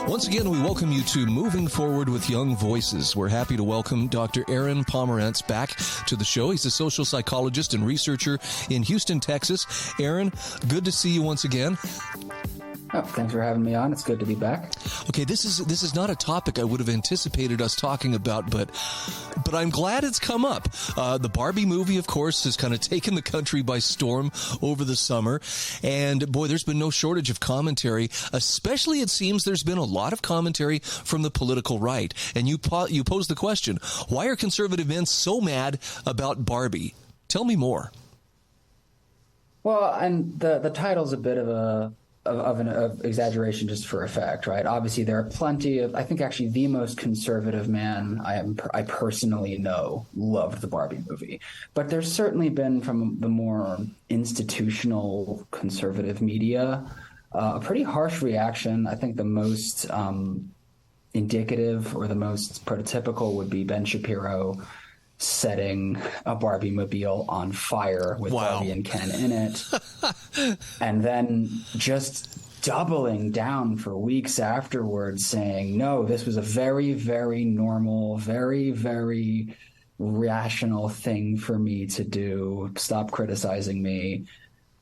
Once again, we welcome you to Moving Forward with Young Voices. We're happy to welcome Dr. Aaron Pomerantz back to the show. He's a social psychologist and researcher in Houston, Texas. Aaron, good to see you once again. Oh, thanks for having me on. It's good to be back. Okay, this is not a topic I would have anticipated us talking about, but I'm glad it's come up. The Barbie movie, of course, has kind of taken the country by storm over the summer. And boy, there's been no shortage of commentary, especially it seems there's been a lot of commentary from the political right. And you pose the question, why are conservative men so mad about Barbie? Tell me more. Well, and the title's a bit of an exaggeration just for effect, right? Obviously, there are plenty of, I think actually the most conservative man I personally know loved the Barbie movie. But there's certainly been from the more institutional conservative media a pretty harsh reaction. I think the most indicative or the most prototypical would be Ben Shapiro setting a Barbie mobile on fire with Barbie and Ken in it. And then just doubling down for weeks afterwards saying, no, this was a very, very normal, very, very rational thing for me to do. Stop criticizing me.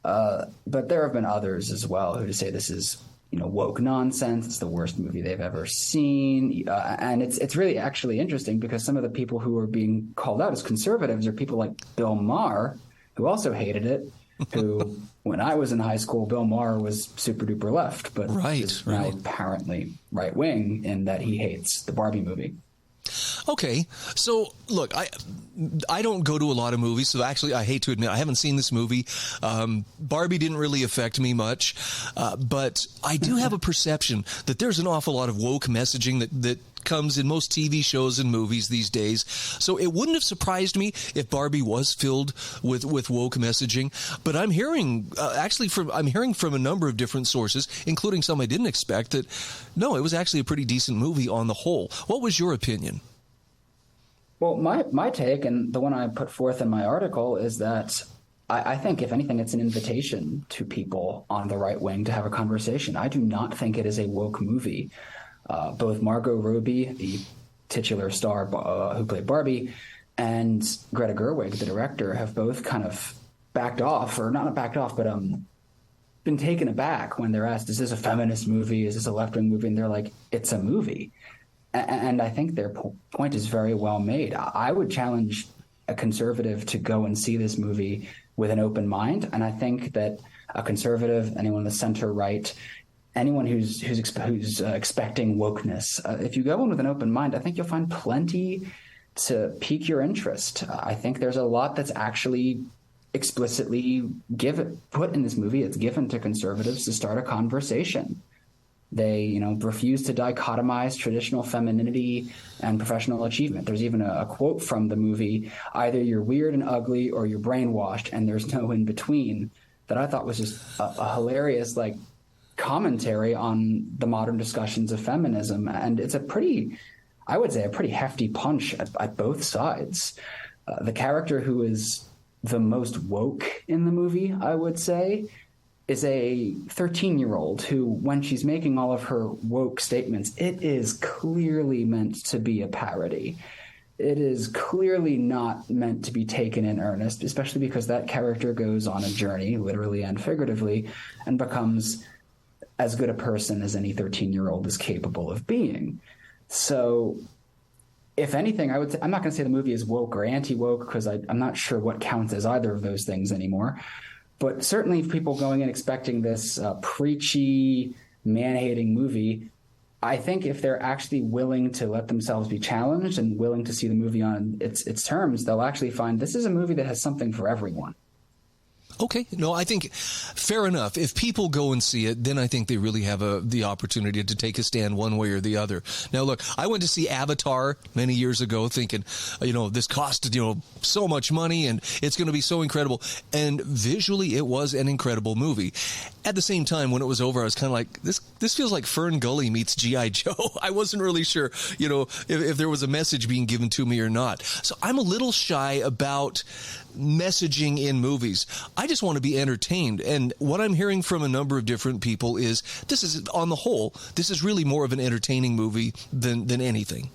But there have been others as well who just say this is, woke nonsense. It's the worst movie they've ever seen. And it's really actually interesting because some of the people who are being called out as conservatives are people like Bill Maher, who also hated it, who, when I was in high school, Bill Maher was super duper left, but is now apparently right wing in that he hates the Barbie movie. Okay, so look, I don't go to a lot of movies, so actually I hate to admit I haven't seen this movie. Barbie didn't really affect me much, but I do have a perception that there's an awful lot of woke messaging that comes in most TV shows and movies these days. So it wouldn't have surprised me if Barbie was filled with woke messaging. But I'm hearing from a number of different sources, including some I didn't expect, that no, it was actually a pretty decent movie on the whole. What was your opinion? Well, my take, and the one I put forth in my article, is that I think, if anything, it's an invitation to people on the right wing to have a conversation. I do not think it is a woke movie. Both Margot Robbie, the titular star who played Barbie, and Greta Gerwig, the director, have both kind of backed off, or not backed off, but been taken aback when they're asked, is this a feminist movie? Is this a left-wing movie? And they're like, it's a movie. And I think their point is very well made. I would challenge a conservative to go and see this movie with an open mind. And I think that a conservative, anyone on the center right, anyone who's expecting wokeness, if you go in with an open mind, I think you'll find plenty to pique your interest. I think there's a lot that's actually explicitly put in this movie. It's given to conservatives to start a conversation. They, refuse to dichotomize traditional femininity and professional achievement. There's even a quote from the movie, either you're weird and ugly or you're brainwashed and there's no in between, that I thought was just a hilarious, commentary on the modern discussions of feminism. And it's a pretty hefty punch at both sides. The character who is the most woke in the movie, I would say, is a 13-year-old who, when she's making all of her woke statements, it is clearly meant to be a parody. It is clearly not meant to be taken in earnest, especially because that character goes on a journey, literally and figuratively, and becomes as good a person as any 13-year-old is capable of being. So, if anything, I'm not going to say the movie is woke or anti-woke, because I'm not sure what counts as either of those things anymore. But certainly people going in expecting this preachy, man-hating movie, I think if they're actually willing to let themselves be challenged and willing to see the movie on its terms, they'll actually find this is a movie that has something for everyone. Okay. No, I think fair enough. If people go and see it, then I think they really have the opportunity to take a stand one way or the other. Now, look, I went to see Avatar many years ago thinking, this cost, so much money and it's going to be so incredible. And visually, it was an incredible movie. At the same time, when it was over, I was kind of like, this this feels like Fern Gully meets G.I. Joe. I wasn't really sure, if there was a message being given to me or not. So I'm a little shy about messaging in movies. I just want to be entertained. And what I'm hearing from a number of different people is this is, on the whole, this is really more of an entertaining movie than anything.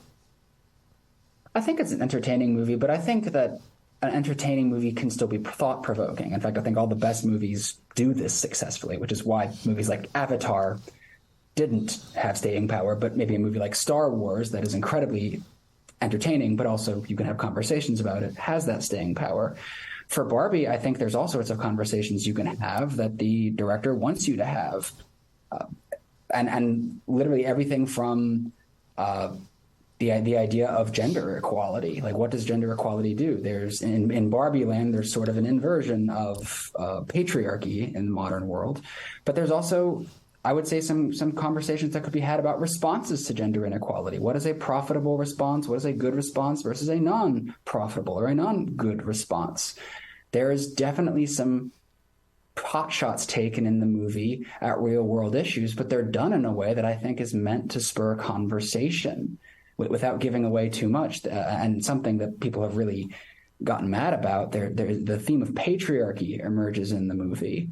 I think it's an entertaining movie, but I think that an entertaining movie can still be thought-provoking. In fact, I think all the best movies do this successfully, which is why movies like Avatar didn't have staying power, but maybe a movie like Star Wars that is incredibly entertaining, but also you can have conversations about it, has that staying power. For Barbie, I think there's all sorts of conversations you can have that the director wants you to have. And literally everything from the idea of gender equality. Like, what does gender equality do? There's in Barbie land, there's sort of an inversion of patriarchy in the modern world, but there's also, I would say, some conversations that could be had about responses to gender inequality. What is a profitable response? What is a good response versus a non-profitable or a non-good response? There is definitely some pot shots taken in the movie at real world issues, but they're done in a way that I think is meant to spur conversation without giving away too much. And something that people have really gotten mad about, the theme of patriarchy emerges in the movie.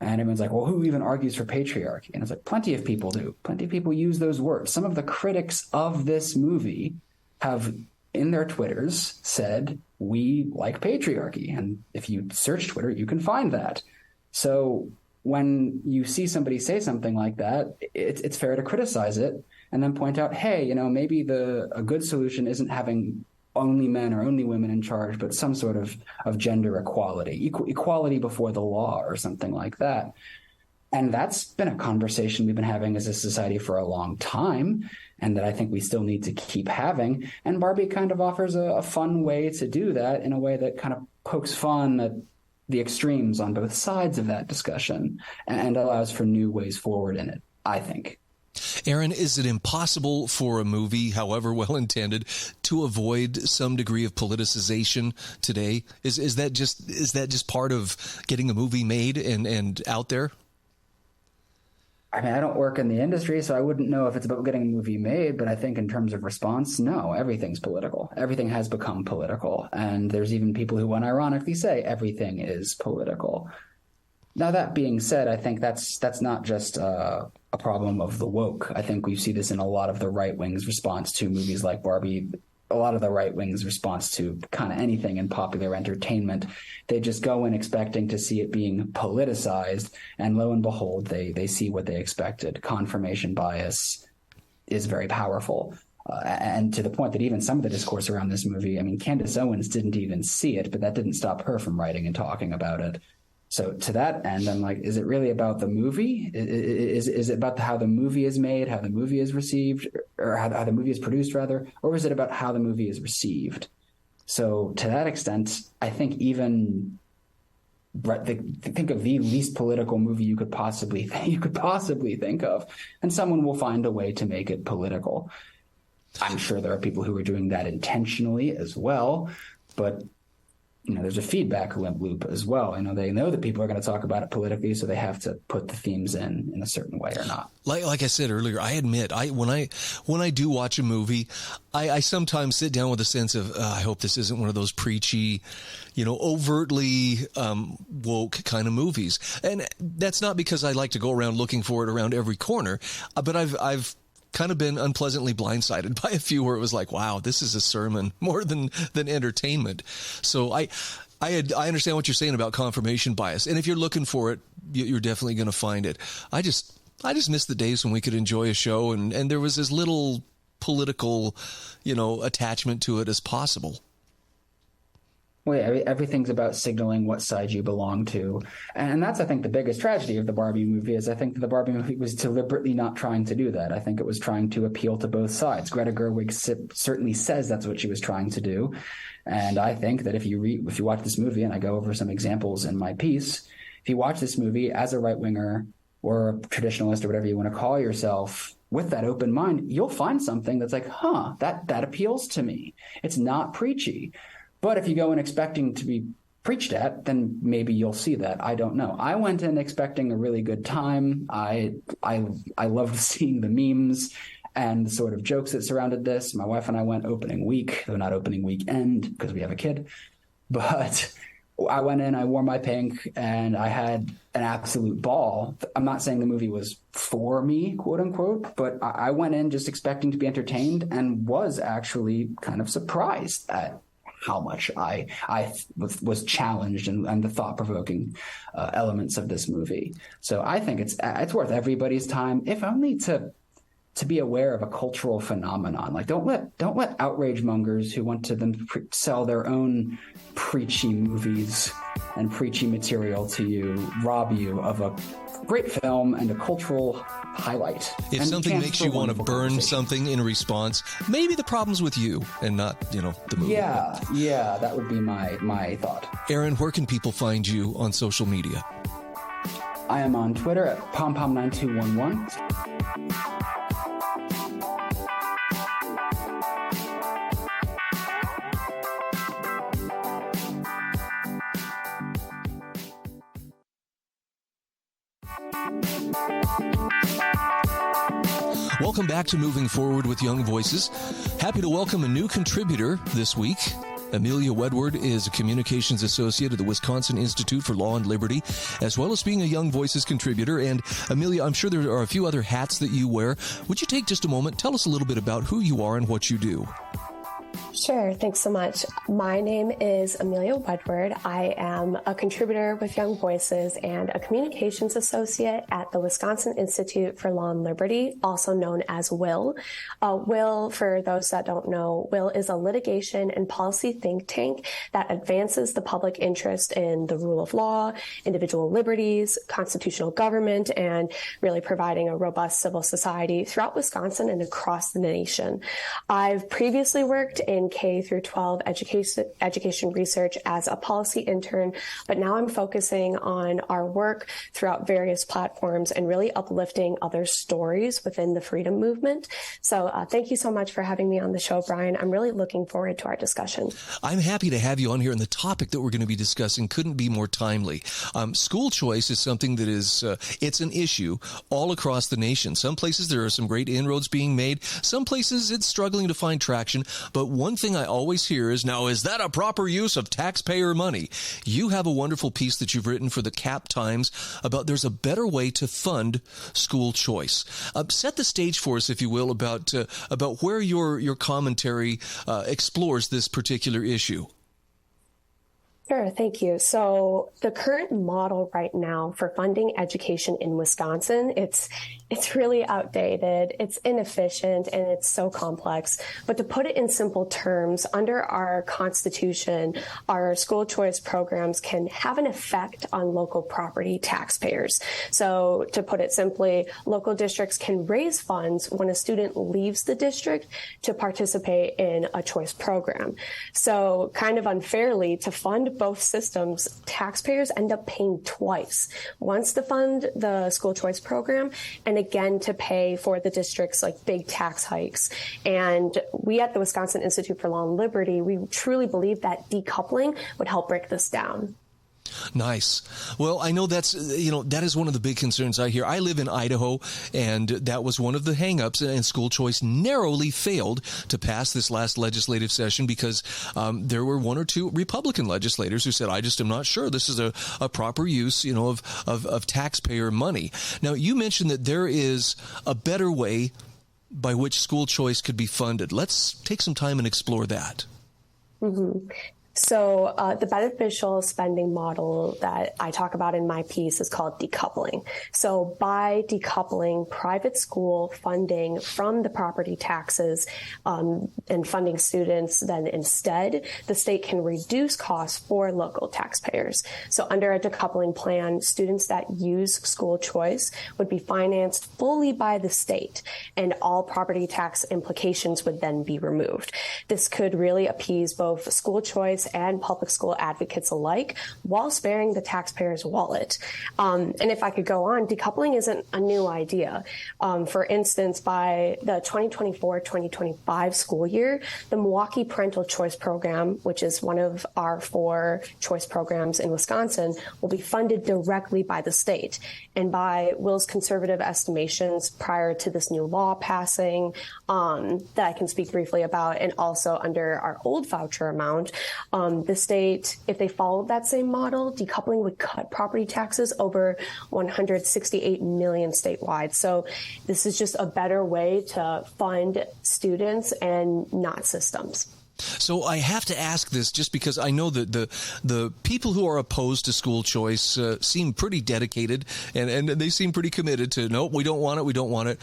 And everyone's like, well, who even argues for patriarchy? And it's like, plenty of people do. Plenty of people use those words. Some of the critics of this movie have, in their Twitters, said, we like patriarchy. And if you search Twitter, you can find that. So when you see somebody say something like that, it's fair to criticize it and then point out, hey, maybe a good solution isn't having only men or only women in charge, but some sort of gender equality, equality before the law or something like that. And that's been a conversation we've been having as a society for a long time, and that I think we still need to keep having. And Barbie kind of offers a fun way to do that, in a way that kind of pokes fun at the extremes on both sides of that discussion and allows for new ways forward in it, I think. Aaron, is it impossible for a movie, however well intended, to avoid some degree of politicization today? Is that just part of getting a movie made and out there? I mean, I don't work in the industry, so I wouldn't know if it's about getting a movie made, but I think in terms of response, no, everything's political. Everything has become political. And there's even people who unironically say everything is political. Now, that being said, I think that's not just a problem of the woke. I think we see this in a lot of the right wing's response to movies like Barbie. A lot of the right wing's response to kind of anything in popular entertainment, they just go in expecting to see it being politicized, and lo and behold, they see what they expected. Confirmation bias is very powerful. And to the point that even some of the discourse around this movie, I mean, Candace Owens didn't even see it, but that didn't stop her from writing and talking about it. So to that end, I'm like, is it really about the movie? Is it about how the movie is made, how the movie is received, or how the movie is produced, rather? Or is it about how the movie is received? So to that extent, I think even think of the least political movie you could possibly think of, and someone will find a way to make it political. I'm sure there are people who are doing that intentionally as well, but there's a feedback loop as well. They know that people are going to talk about it politically, so they have to put the themes in a certain way or not. Like I said earlier, I admit, when I do watch a movie, I sometimes sit down with a sense of, I hope this isn't one of those preachy, overtly woke kind of movies. And that's not because I like to go around looking for it around every corner, but I've kind of been unpleasantly blindsided by a few where it was like, wow, this is a sermon more than entertainment. So I understand what you're saying about confirmation bias. And if you're looking for it, you're definitely going to find it. I just miss the days when we could enjoy a show and there was as little political, attachment to it as possible. Well, yeah, everything's about signaling what side you belong to. And that's, I think, the biggest tragedy of the Barbie movie is I think that the Barbie movie was deliberately not trying to do that. I think it was trying to appeal to both sides. Greta Gerwig certainly says that's what she was trying to do. And I think that if you watch this movie, and I go over some examples in my piece, if you watch this movie as a right-winger or a traditionalist or whatever you want to call yourself, with that open mind, you'll find something that's like, that appeals to me. It's not preachy. But if you go in expecting to be preached at, then maybe you'll see that. I don't know. I went in expecting a really good time. I loved seeing the memes and the sort of jokes that surrounded this. My wife and I went opening week, though not opening weekend because we have a kid. But I went in, I wore my pink, and I had an absolute ball. I'm not saying the movie was for me, quote unquote, but I went in just expecting to be entertained and was actually kind of surprised at how much I was challenged and the thought-provoking elements of this movie. So I think it's worth everybody's time, if only to be aware of a cultural phenomenon. Like, don't let outrage mongers who want to then sell their own preachy movies and preachy material to you rob you of a great film and a cultural highlight. If something makes you want to burn something in response, maybe the problem's with you and not, the movie. Yeah, that would be my thought. Aaron, where can people find you on social media? I am on Twitter at pompom9211. Welcome back to Moving Forward with Young Voices. Happy to welcome a new contributor this week. Ameillia Wedward is a communications associate at the Wisconsin Institute for Law and Liberty, as well as being a Young Voices contributor. And Ameillia, I'm sure there are a few other hats that you wear. Would you take just a moment, tell us a little bit about who you are and what you do? Sure. Thanks so much. My name is Ameillia Wedward. I am a contributor with Young Voices and a communications associate at the Wisconsin Institute for Law and Liberty, also known as WILL. WILL, for those that don't know, WILL is a litigation and policy think tank that advances the public interest in the rule of law, individual liberties, constitutional government, and really providing a robust civil society throughout Wisconsin and across the nation. I've previously worked in K through 12 education research as a policy intern, but now I'm focusing on our work throughout various platforms and really uplifting other stories within the freedom movement. So thank you so much for having me on the show, Bryan. I'm really looking forward to our discussion. I'm happy to have you on here, and the topic that we're going to be discussing couldn't be more timely. School choice is something that is, it's an issue all across the nation. Some places there are some great inroads being made. Some places it's struggling to find traction. But one thing I always hear is, now, is that a proper use of taxpayer money? You have a wonderful piece that you've written for the Cap Times about there's a better way to fund school choice. Set the stage for us, if you will, about where your commentary explores this particular issue. Sure, thank you. So the current model right now for funding education in Wisconsin, it's really outdated, it's inefficient, and it's so complex. But to put it in simple terms, under our Constitution, our school choice programs can have an effect on local property taxpayers. So to put it simply, local districts can raise funds when a student leaves the district to participate in a choice program. So kind of unfairly, to fund both systems, taxpayers end up paying twice. Once to fund the school choice program, and again to pay for the district's big tax hikes. And we at the Wisconsin Institute for Law and Liberty, we truly believe that decoupling would help break this down. Nice. Well, I know that is one of the big concerns I hear. I live in Idaho, and that was one of the hangups, and school choice narrowly failed to pass this last legislative session because there were one or two Republican legislators who said, I just am not sure this is a proper use, of taxpayer money. Now, you mentioned that there is a better way by which school choice could be funded. Let's take some time and explore that. Mm-hmm. So the beneficial spending model that I talk about in my piece is called decoupling. So by decoupling private school funding from the property taxes and funding students, then instead the state can reduce costs for local taxpayers. So under a decoupling plan, students that use school choice would be financed fully by the state, and all property tax implications would then be removed. This could really appease both school choice and public school advocates alike, while sparing the taxpayer's wallet. And if I could go on, decoupling isn't a new idea. For instance, by the 2024-2025 school year, the Milwaukee Parental Choice Program, which is one of our 4 choice programs in Wisconsin, will be funded directly by the state. And by Will's conservative estimations prior to this new law passing, that I can speak briefly about, and also under our old voucher amount, the state, if they followed that same model, decoupling would cut property taxes over $168 million statewide. So this is just a better way to fund students and not systems. So I have to ask this just because I know that the people who are opposed to school choice seem pretty dedicated and they seem pretty committed to, nope, we don't want it.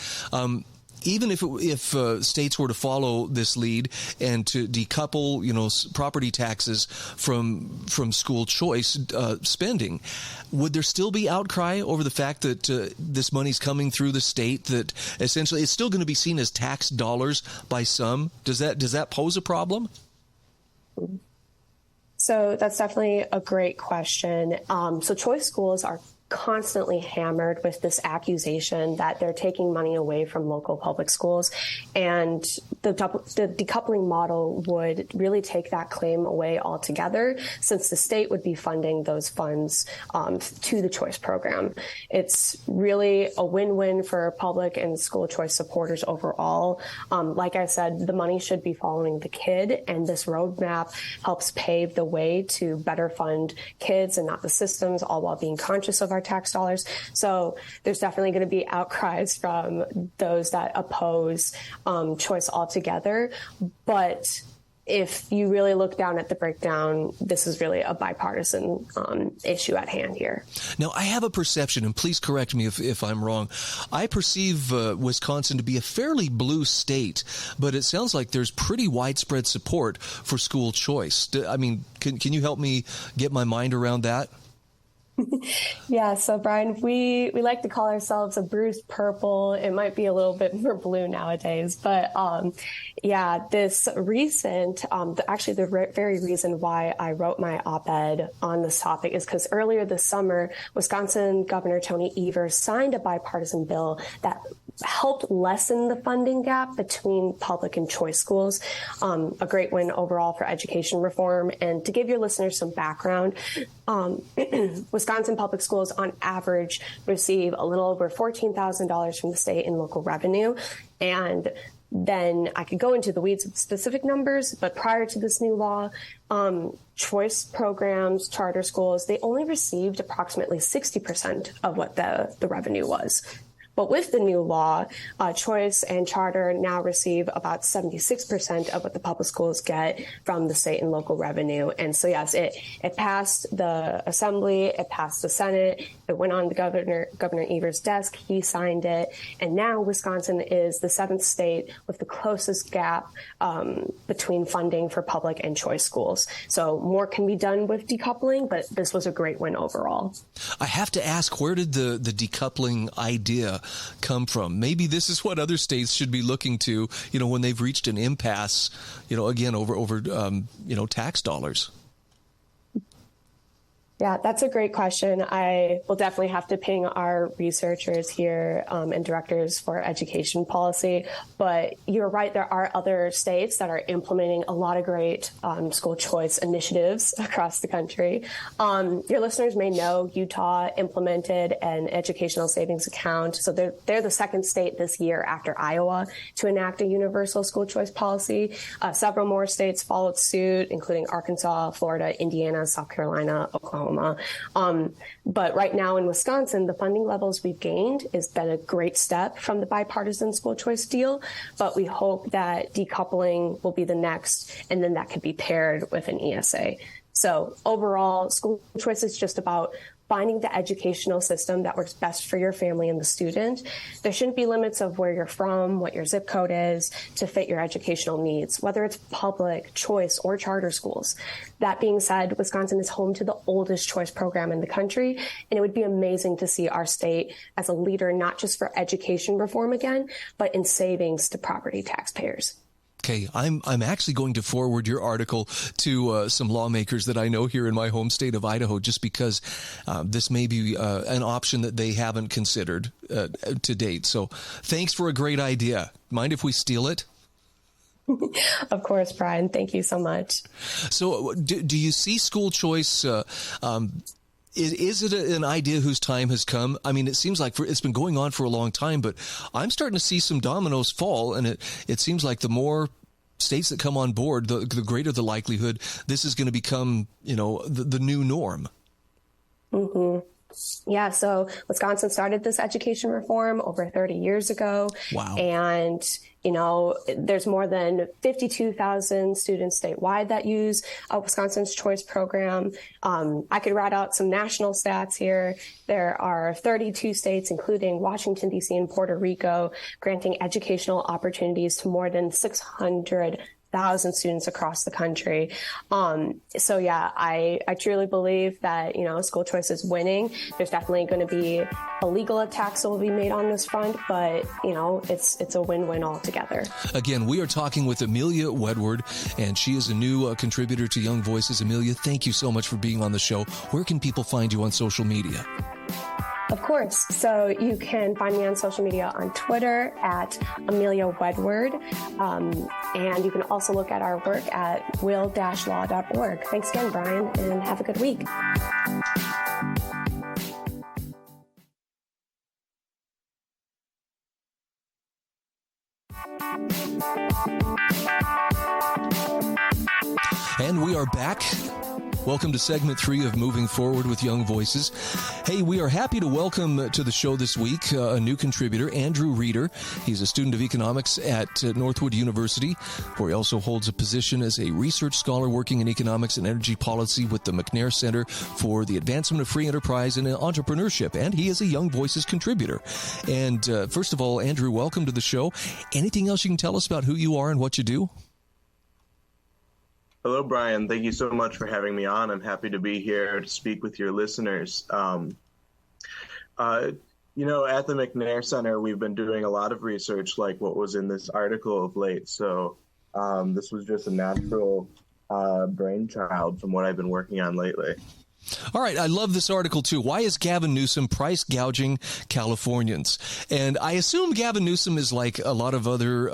Even if states were to follow this lead and to decouple, property taxes from school choice spending, would there still be outcry over the fact that this money's coming through the state, that essentially it's still going to be seen as tax dollars by some? Does that pose a problem? So that's definitely a great question. So choice schools are constantly hammered with this accusation that they're taking money away from local public schools. And the decoupling model would really take that claim away altogether, since the state would be funding those funds to the choice program. It's really a win-win for public and school choice supporters overall. Like I said, the money should be following the kid, and this roadmap helps pave the way to better fund kids and not the systems, all while being conscious of our tax dollars. So there's definitely going to be outcries from those that oppose choice altogether. But if you really look down at the breakdown, this is really a bipartisan issue at hand here. Now, I have a perception, and please correct me if I'm wrong. I perceive Wisconsin to be a fairly blue state, but it sounds like there's pretty widespread support for school choice. I mean, can you help me get my mind around that? Yeah, so Brian, we like to call ourselves a bruised purple. It might be a little bit more blue nowadays, but this recent, the very reason why I wrote my op-ed on this topic is because earlier this summer, Wisconsin Governor Tony Evers signed a bipartisan bill that helped lessen the funding gap between public and choice schools. A great win overall for education reform. And to give your listeners some background, Wisconsin public schools on average receive a little over $14,000 from the state in local revenue. And then I could go into the weeds of specific numbers, but prior to this new law, choice programs, charter schools, they only received approximately 60% of what the revenue was. But with the new law, choice and charter now receive about 76% of what the public schools get from the state and local revenue. And so, yes, it passed the Assembly, it passed the Senate, it went on the Governor Evers' desk, he signed it, and now Wisconsin is the 7th state with the closest gap between funding for public and choice schools. So more can be done with decoupling, but this was a great win overall. I have to ask, where did the decoupling idea come from? Maybe this is what other states should be looking to, when they've reached an impasse, again, over tax dollars. Yeah, that's a great question. I will definitely have to ping our researchers here and directors for education policy. But you're right, there are other states that are implementing a lot of great school choice initiatives across the country. Your listeners may know Utah implemented an educational savings account. So they're the 2nd state this year after Iowa to enact a universal school choice policy. Several more states followed suit, including Arkansas, Florida, Indiana, South Carolina, Oklahoma. But right now in Wisconsin, the funding levels we've gained has been a great step from the bipartisan school choice deal. But we hope that decoupling will be the next, and then that could be paired with an ESA. So overall, school choice is just about finding the educational system that works best for your family and the student. There shouldn't be limits of where you're from, what your zip code is, to fit your educational needs, whether it's public, choice, or charter schools. That being said, Wisconsin is home to the oldest choice program in the country, and it would be amazing to see our state as a leader, not just for education reform again, but in savings to property taxpayers. Okay, I'm actually going to forward your article to some lawmakers that I know here in my home state of Idaho, just because this may be an option that they haven't considered to date. So thanks for a great idea. Mind if we steal it? Of course, Bryan. Thank you so much. So do you see school choice? Is it an idea whose time has come? I mean, it seems like it's been going on for a long time, but I'm starting to see some dominoes fall, and it seems like the more states that come on board, the greater the likelihood this is going to become, the new norm. Mm-hmm. Yeah, so Wisconsin started this education reform over 30 years ago. Wow. And, there's more than 52,000 students statewide that use Wisconsin's Choice program. I could write out some national stats here. There are 32 states, including Washington, D.C. and Puerto Rico, granting educational opportunities to more than 600,000 students across the country. So yeah, I truly believe that, school choice is winning. There's definitely going to be a legal attack that will be made on this front, but it's a win-win altogether. Again, we are talking with Ameillia Wedward, and she is a new contributor to Young Voices. Ameillia, thank you so much for being on the show. Where can people find you on social media? Of course. So you can find me on social media on Twitter at Ameillia Wedward. And you can also look at our work at will-law.org. Thanks again, Bryan, and have a good week. And we are back. Welcome to segment 3 of Moving Forward with Young Voices. Hey, we are happy to welcome to the show this week a new contributor, Andrew Reeder. He's a student of economics at Northwood University, where he also holds a position as a research scholar working in economics and energy policy with the McNair Center for the Advancement of Free Enterprise and Entrepreneurship. And he is a Young Voices contributor. And first of all, Andrew, welcome to the show. Anything else you can tell us about who you are and what you do? Hello, Bryan. Thank you so much for having me on. I'm happy to be here to speak with your listeners. At the McNair Center, we've been doing a lot of research like what was in this article of late. So this was just a natural brainchild from what I've been working on lately. All right. I love this article, too. Why is Gavin Newsom price gouging Californians? And I assume Gavin Newsom is like a lot of other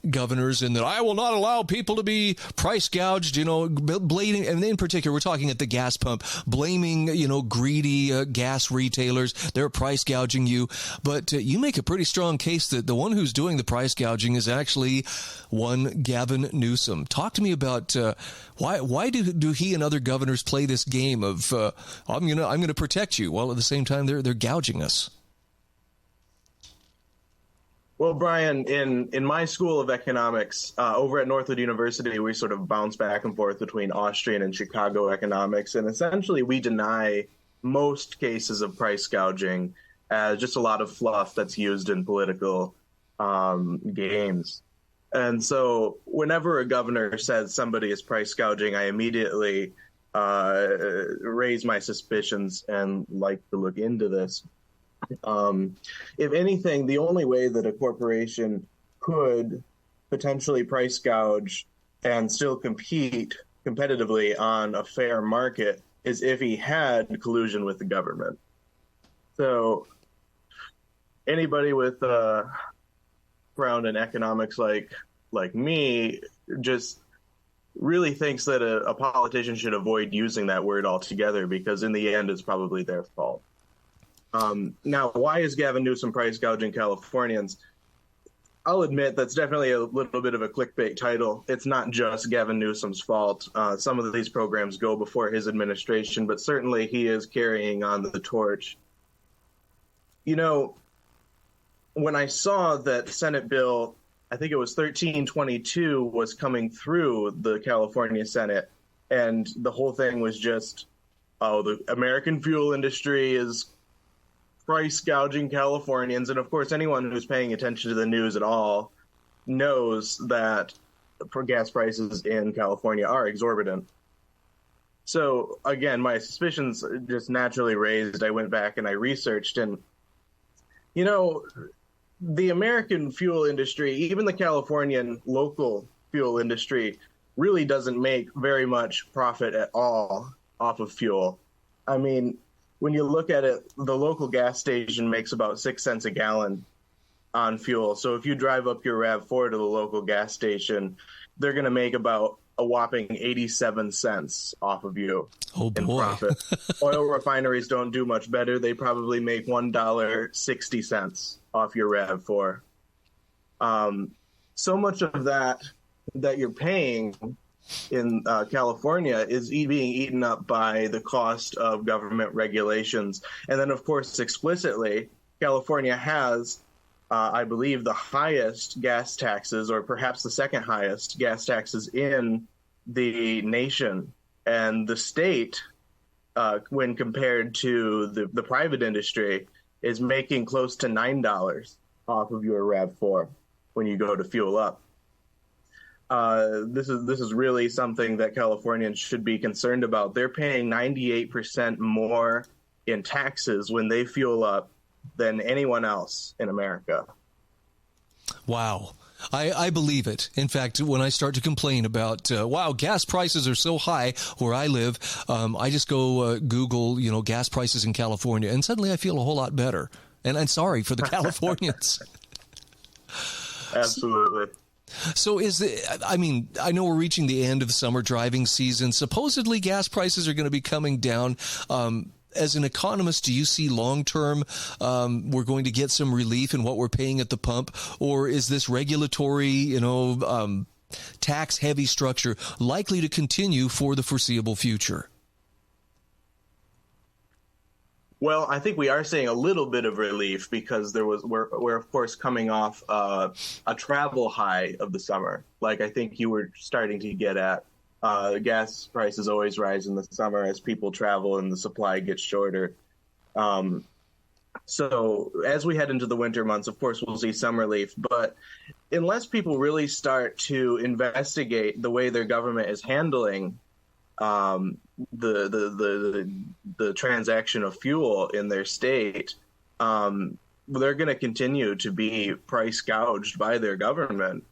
governors in that I will not allow people to be price gouged, blading. And in particular, we're talking at the gas pump, blaming, greedy gas retailers. They're price gouging you. But you make a pretty strong case that the one who's doing the price gouging is actually one Gavin Newsom. Talk to me about why do he and other governors play this game of I'm gonna protect you, while at the same time they're gouging us? Well, Bryan, in my school of economics over at Northwood University, we sort of bounce back and forth between Austrian and Chicago economics, and essentially we deny most cases of price gouging as just a lot of fluff that's used in political games. And so whenever a governor says somebody is price gouging, I immediately raise my suspicions and like to look into this. If anything, the only way that a corporation could potentially price gouge and still compete competitively on a fair market is if he had collusion with the government. So anybody with a background in economics like me just really thinks that a politician should avoid using that word altogether, because in the end, it's probably their fault. Now, why is Gavin Newsom price gouging Californians? I'll admit that's definitely a little bit of a clickbait title. It's not just Gavin Newsom's fault. Some of these programs go before his administration, but certainly he is carrying on the torch. When I saw that Senate Bill, I think it was 1322, was coming through the California Senate, and the whole thing was just, the American fuel industry is price gouging Californians. And of course, anyone who's paying attention to the news at all knows that gas prices in California are exorbitant. So again, my suspicions just naturally raised. I went back and I researched, and the American fuel industry, even the Californian local fuel industry, really doesn't make very much profit at all off of fuel. I mean, when you look at it, the local gas station makes about 6 cents a gallon on fuel. So if you drive up your RAV4 to the local gas station, they're going to make about a whopping 87 cents off of you in profit. Oil refineries don't do much better. They probably make $1.60 off your RAV4. So much of that you're paying in California is being eaten up by the cost of government regulations. And then, of course, explicitly, California has, I believe, the highest gas taxes, or perhaps the second highest gas taxes in the nation. And the state, when compared to the private industry, is making close to $9 off of your RAV4 when you go to fuel up. This is really something that Californians should be concerned about. They're paying 98% more in taxes when they fuel up than anyone else in America. Wow. I believe it. In fact, when I start to complain about, wow, gas prices are so high where I live, I just go Google, gas prices in California, and suddenly I feel a whole lot better. And I'm sorry for the Californians. Absolutely. So I know we're reaching the end of the summer driving season. Supposedly gas prices are going to be coming down. As an economist, do you see long-term we're going to get some relief in what we're paying at the pump? Or is this regulatory, tax-heavy structure likely to continue for the foreseeable future? Well, I think we are seeing a little bit of relief because we're of course coming off a travel high of the summer. Like I think you were starting to get at, gas prices always rise in the summer as people travel and the supply gets shorter. So as we head into the winter months, of course, we'll see some relief. But unless people really start to investigate the way their government is handling the transaction of fuel in their state, they're going to continue to be price gouged by their government.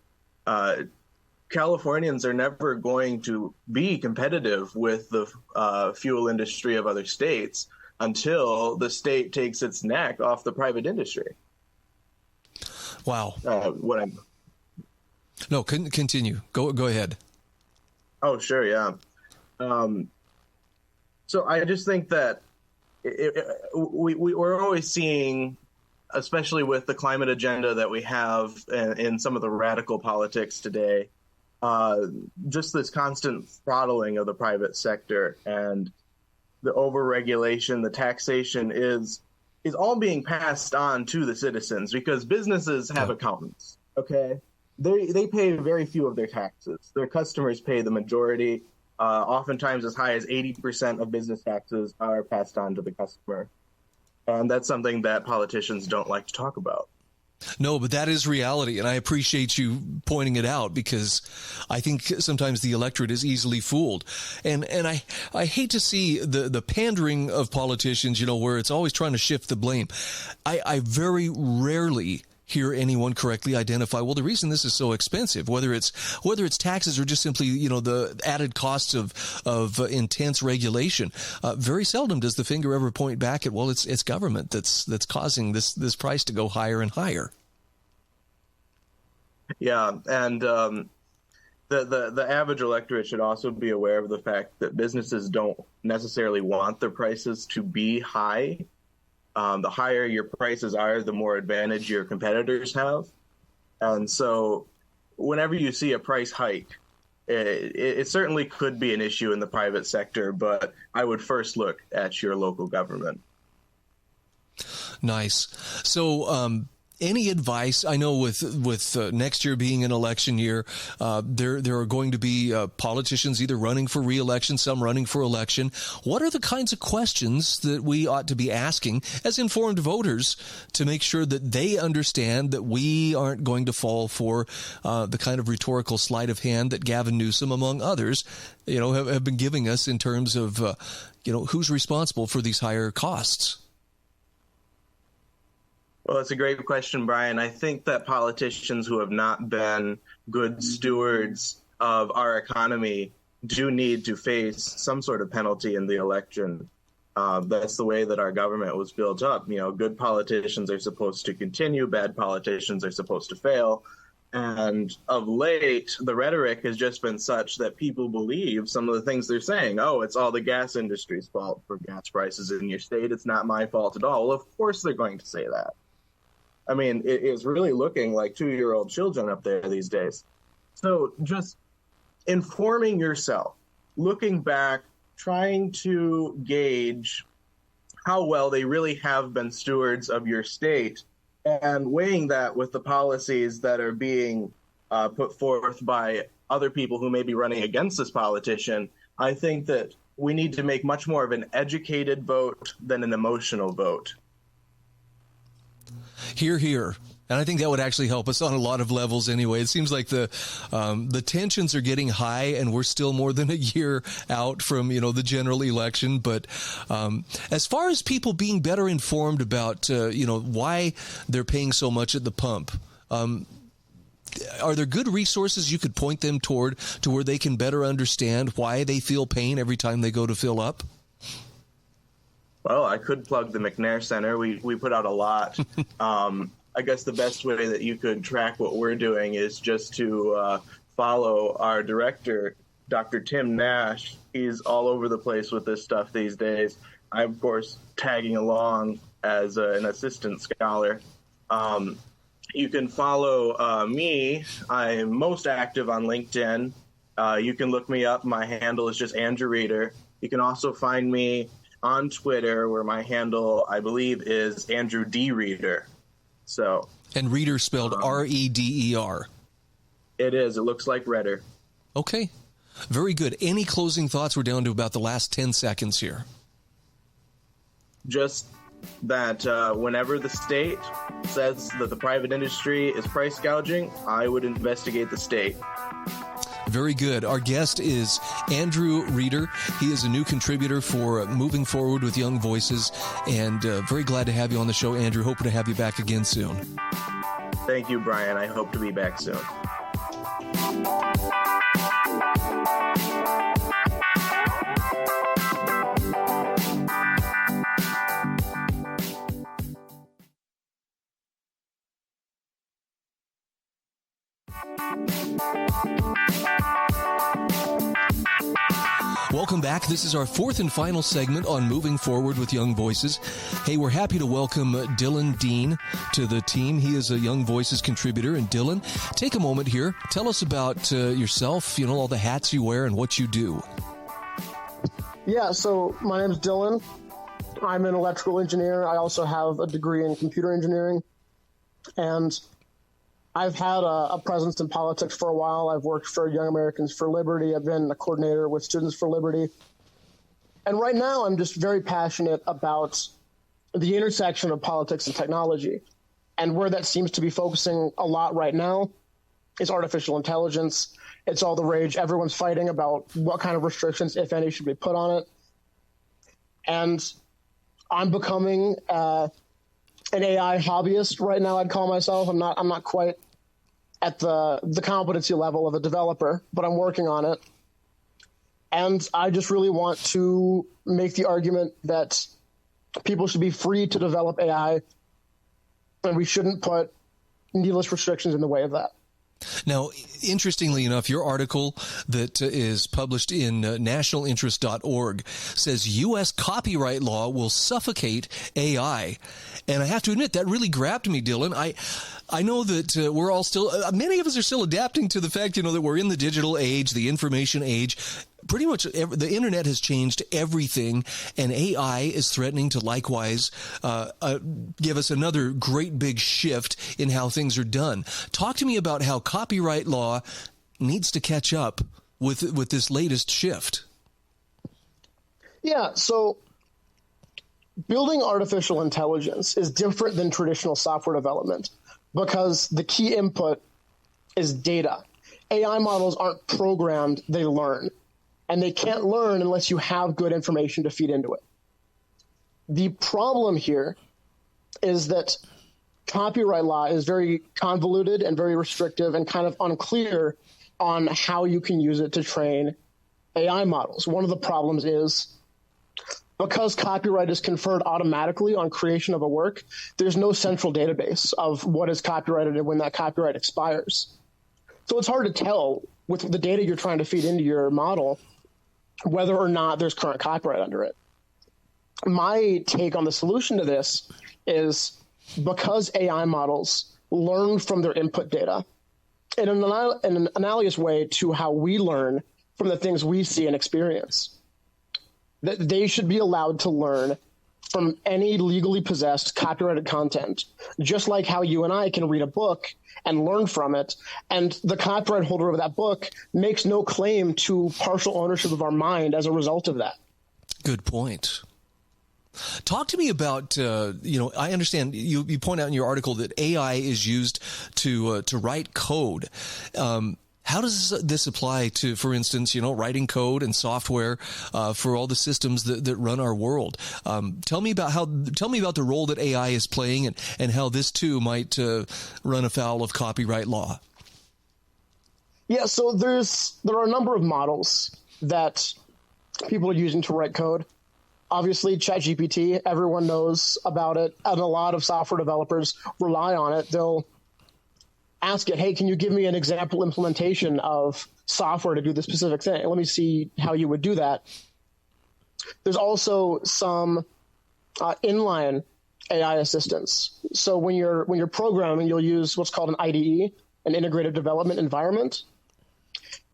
Californians are never going to be competitive with the fuel industry of other states until the state takes its neck off the private industry. Wow. No, continue. Go ahead. Oh, sure. Yeah. So I just think that we're always seeing, especially with the climate agenda that we have in some of the radical politics today, just this constant throttling of the private sector and the overregulation, the taxation is all being passed on to the citizens because businesses have accountants. Okay, they pay very few of their taxes. Their customers pay the majority. Oftentimes as high as 80% of business taxes are passed on to the customer. And that's something that politicians don't like to talk about. No, but that is reality, and I appreciate you pointing it out because I think sometimes the electorate is easily fooled. And I hate to see the pandering of politicians, where it's always trying to shift the blame. I very rarely hear anyone correctly identify, well, the reason this is so expensive, whether it's taxes or just simply, the added costs of intense regulation. Very seldom does the finger ever point back at, well, it's government that's causing this price to go higher and higher. Yeah, and the average electorate should also be aware of the fact that businesses don't necessarily want their prices to be high. The higher your prices are, the more advantage your competitors have. And so whenever you see a price hike, it certainly could be an issue in the private sector, but I would first look at your local government. Nice. So, any advice? I know with next year being an election year, there are going to be politicians either running for re-election, some running for election. What are the kinds of questions that we ought to be asking as informed voters to make sure that they understand that we aren't going to fall for the kind of rhetorical sleight of hand that Gavin Newsom, among others, have been giving us in terms of who's responsible for these higher costs? Well, it's a great question, Brian. I think that politicians who have not been good stewards of our economy do need to face some sort of penalty in the election. That's the way that our government was built up. You know, good politicians are supposed to continue, bad politicians are supposed to fail. And of late, the rhetoric has just been such that people believe some of the things they're saying. Oh, it's all the gas industry's fault for gas prices in your state. It's not my fault at all. Well, of course they're going to say that. I mean, it is really looking like 2-year-old children up there these days. So just informing yourself, looking back, trying to gauge how well they really have been stewards of your state, and weighing that with the policies that are being put forth by other people who may be running against this politician. I think that we need to make much more of an educated vote than an emotional vote. Hear, hear. And I think that would actually help us on a lot of levels anyway. It seems like the tensions are getting high, and we're still more than a year out from, the general election. But as far as people being better informed about, why they're paying so much at the pump, are there good resources you could point them toward to where they can better understand why they feel pain every time they go to fill up? Well, I could plug the McNair Center. We put out a lot. I guess the best way that you could track what we're doing is just to follow our director, Dr. Tim Nash. He's all over the place with this stuff these days. I'm, of course, tagging along as an assistant scholar. You can follow me. I'm most active on LinkedIn. You can look me up. My handle is just Andrew Reeder. You can also find me on Twitter, where my handle, I believe, is Andrew D. Reeder. So, and Reeder spelled R-E-D-E-R. It is. It looks like Redder. Okay. Very good. Any closing thoughts? We're down to about the last 10 seconds here. Just that whenever the state says that the private industry is price gouging, I would investigate the state. Very good. Our guest is Andrew Reeder. He is a new contributor for Moving Forward with Young Voices, and very glad to have you on the show, Andrew. Hoping to have you back again soon. Thank you, Brian. I hope to be back soon. Welcome back. This is our fourth and final segment on Moving Forward with Young Voices. Hey, we're happy to welcome Dylan Dean to the team. He is a Young Voices contributor. And Dylan, take a moment here. Tell us about yourself, all the hats you wear and what you do. Yeah, so my name is Dylan. I'm an electrical engineer. I also have a degree in computer engineering. And I've had a presence in politics for a while. I've worked for Young Americans for Liberty. I've been a coordinator with Students for Liberty. And right now, I'm just very passionate about the intersection of politics and technology. And where that seems to be focusing a lot right now is artificial intelligence. It's all the rage. Everyone's fighting about what kind of restrictions, if any, should be put on it. And I'm becoming an AI hobbyist right now, I'd call myself. I'm not quite at the competency level of a developer, but I'm working on it. And I just really want to make the argument that people should be free to develop AI, and we shouldn't put needless restrictions in the way of that. Now, interestingly enough, your article that is published in nationalinterest.org says U.S. copyright law will suffocate AI. And I have to admit, that really grabbed me, Dylan. I know that we're all still, many of us are still adapting to the fact, that we're in the digital age, the information age. Pretty much the internet has changed everything, and AI is threatening to likewise give us another great big shift in how things are done. Talk to me about how copyright law needs to catch up with this latest shift. Yeah, so building artificial intelligence is different than traditional software development because the key input is data. AI models aren't programmed, they learn. And they can't learn unless you have good information to feed into it. The problem here is that copyright law is very convoluted and very restrictive and kind of unclear on how you can use it to train AI models. One of the problems is because copyright is conferred automatically on creation of a work, there's no central database of what is copyrighted and when that copyright expires. So it's hard to tell with the data you're trying to feed into your model whether or not there's current copyright under it. My take on the solution to this is because AI models learn from their input data in an analogous way to how we learn from the things we see and experience, that they should be allowed to learn from any legally possessed copyrighted content, just like how you and I can read a book and learn from it. And the copyright holder of that book makes no claim to partial ownership of our mind as a result of that. Good point. Talk to me about, I understand you point out in your article that AI is used to write code. How does this apply to, for instance, writing code and software for all the systems that run our world? Tell me about the role that AI is playing and how this too might run afoul of copyright law. Yeah, so there are a number of models that people are using to write code. Obviously, ChatGPT, everyone knows about it, and a lot of software developers rely on it. They'll ask it, hey, can you give me an example implementation of software to do the specific thing? Let me see how you would do that. There's also some inline AI assistants. So when you're programming, you'll use what's called an IDE, an integrated development environment.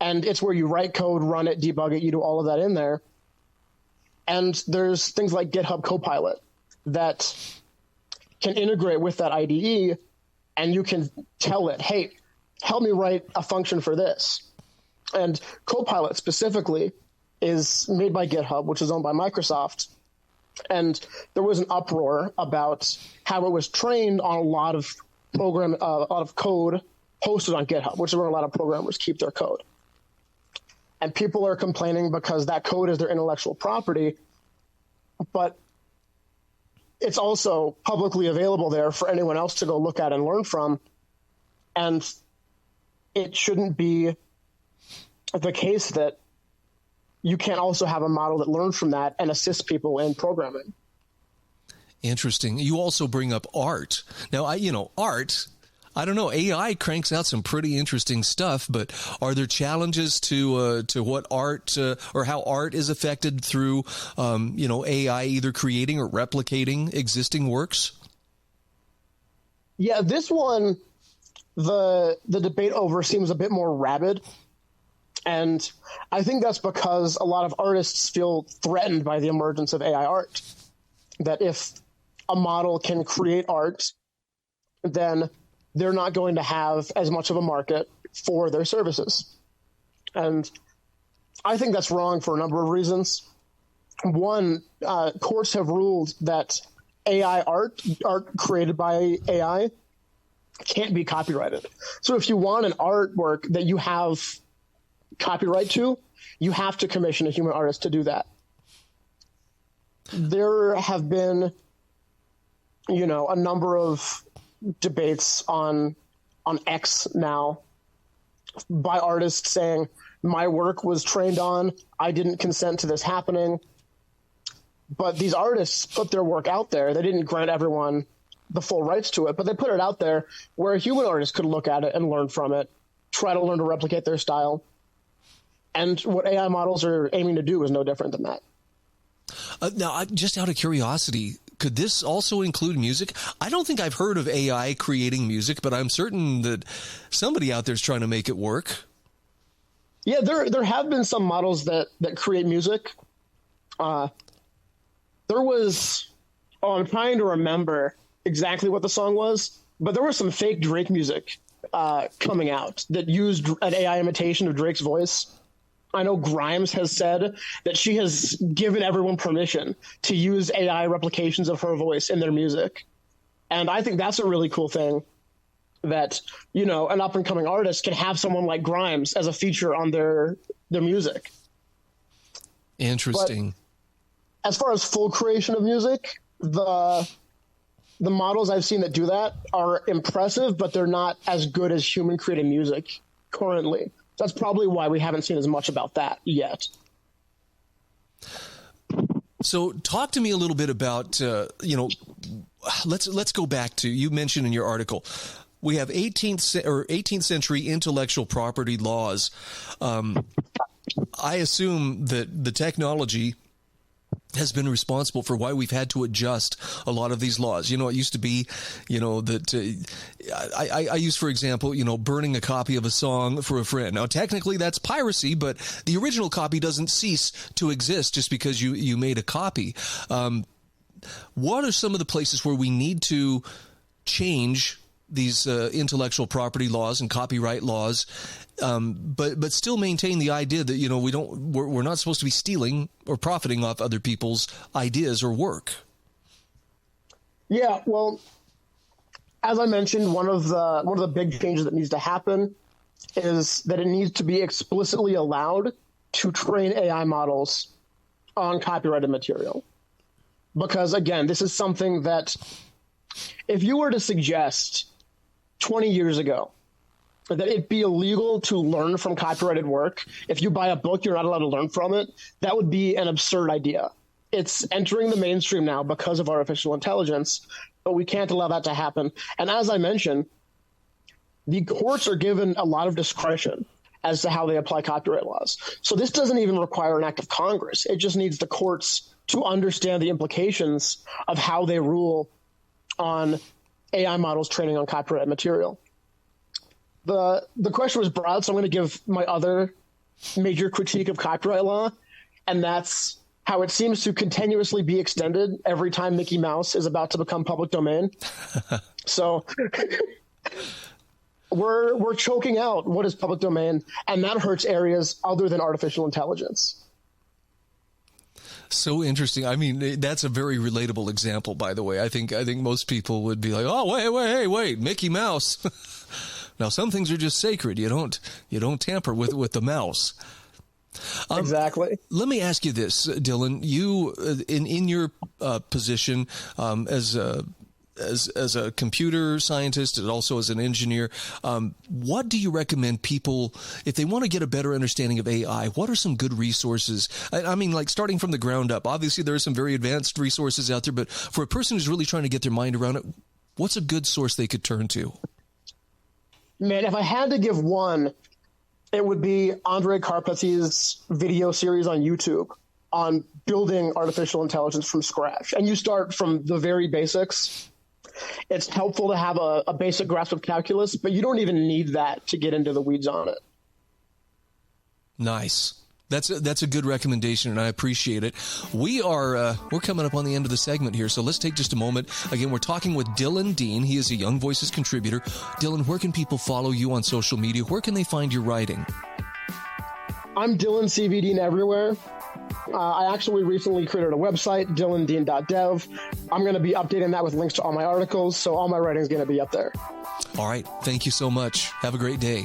And it's where you write code, run it, debug it, you do all of that in there. And there's things like GitHub Copilot that can integrate with that IDE, and you can tell it, hey, help me write a function for this. And Copilot specifically is made by GitHub, which is owned by Microsoft. And there was an uproar about how it was trained on a lot of code hosted on GitHub, which is where a lot of programmers keep their code. And people are complaining because that code is their intellectual property, but it's also publicly available there for anyone else to go look at and learn from. And it shouldn't be the case that you can't also have a model that learns from that and assists people in programming. Interesting. You also bring up art. Now, art, I don't know, AI cranks out some pretty interesting stuff, but are there challenges to what art or how art is affected through, AI either creating or replicating existing works? Yeah, this one, the debate over seems a bit more rabid. And I think that's because a lot of artists feel threatened by the emergence of AI art. That if a model can create art, then they're not going to have as much of a market for their services. And I think that's wrong for a number of reasons. One, courts have ruled that AI art created by AI, can't be copyrighted. So if you want an artwork that you have copyright to, you have to commission a human artist to do that. There have been, a number of debates on X now by artists saying, my work was trained on, I didn't consent to this happening. But these artists put their work out there. They didn't grant everyone the full rights to it, but they put it out there where a human artist could look at it and learn from it, try to learn to replicate their style. And what AI models are aiming to do is no different than that. Now, just out of curiosity, could this also include music? I don't think I've heard of AI creating music, but I'm certain that somebody out there is trying to make it work. Yeah, there have been some models that create music. There was, I'm trying to remember exactly what the song was, but there was some fake Drake music coming out that used an AI imitation of Drake's voice. I know Grimes has said that she has given everyone permission to use AI replications of her voice in their music. And I think that's a really cool thing that, an up-and-coming artist can have someone like Grimes as a feature on their music. Interesting. But as far as full creation of music, the the models I've seen that do that are impressive, but they're not as good as human created music currently. That's probably why we haven't seen as much about that yet. So talk to me a little bit about, let's go back to, you mentioned in your article, we have 18th century intellectual property laws. I assume that the technology has been responsible for why we've had to adjust a lot of these laws. It used to be, that I use, for example, burning a copy of a song for a friend. Now, technically that's piracy, but the original copy doesn't cease to exist just because you made a copy. What are some of the places where we need to change these intellectual property laws and copyright laws, but still maintain the idea that we're not supposed to be stealing or profiting off other people's ideas or work? Yeah, well, as I mentioned, one of the big changes that needs to happen is that it needs to be explicitly allowed to train AI models on copyrighted material. Because again, this is something that if you were to suggest 20 years ago that it'd be illegal to learn from copyrighted work, if you buy a book, you're not allowed to learn from it, that would be an absurd idea. It's entering the mainstream now because of artificial intelligence, but we can't allow that to happen. And as I mentioned, the courts are given a lot of discretion as to how they apply copyright laws. So this doesn't even require an act of Congress. It just needs the courts to understand the implications of how they rule on AI models training on copyrighted material. The question was broad, so I'm going to give my other major critique of copyright law, and that's how it seems to continuously be extended every time Mickey Mouse is about to become public domain. So we're choking out what is public domain, and that hurts areas other than artificial intelligence. So interesting. I mean, that's a very relatable example, by the way. I think most people would be like, "Oh, wait, Mickey Mouse." Now, some things are just sacred. You don't tamper with the mouse. Exactly. Let me ask you this, Dylan. You, in your position as a computer scientist and also as an engineer, what do you recommend people, if they want to get a better understanding of AI, what are some good resources? I mean, like starting from the ground up. Obviously, there are some very advanced resources out there, but for a person who's really trying to get their mind around it, what's a good source they could turn to? Man, if I had to give one, it would be Andrej Karpathy's video series on YouTube on building artificial intelligence from scratch. And you start from the very basics. It's helpful to have a basic grasp of calculus, but you don't even need that to get into the weeds on it. Nice. That's a good recommendation, and I appreciate it. We're coming up on the end of the segment here, so let's take just a moment. Again, we're talking with Dylan Dean. He is a Young Voices contributor. Dylan, where can people follow you on social media? Where can they find your writing? I'm Dylan CV Dean everywhere. I actually recently created a website, dylandean.dev. I'm going to be updating that with links to all my articles, so all my writing is going to be up there. All right. Thank you so much. Have a great day.